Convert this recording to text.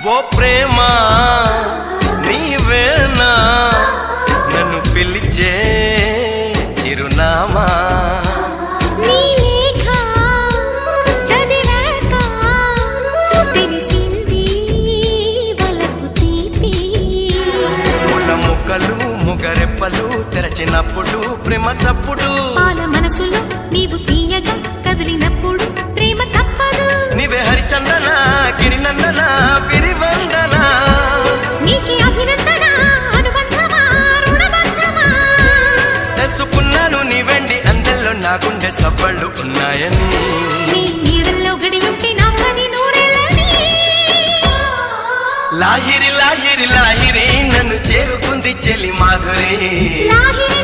ఓ ప్రేమ నీవేనా నన్ను పిలిచే చిరునామా ముగరెప్పలు తెరచినప్పుడు ప్రేమ చప్పుడు పాల మనసులో నీవు తీయగా కదిలినప్పుడు ప్రేమ తప్పదు నీవే హరిచందన గిరినందన విరివందన నీకే అభినందన అనుబంధమా రుణబంధమా తెలుసుకున్నాను నీ వెండి అందెల్లో నా గుండె సవ్వళ్ళు ఉన్నాయని నీ నీడల్లో గడియుంటే నా కది నూరేళ్ళని లాహిరి లాహిరి లాహిరి నన్ను చేరుకుంది చెలి మాధురి లాహిరి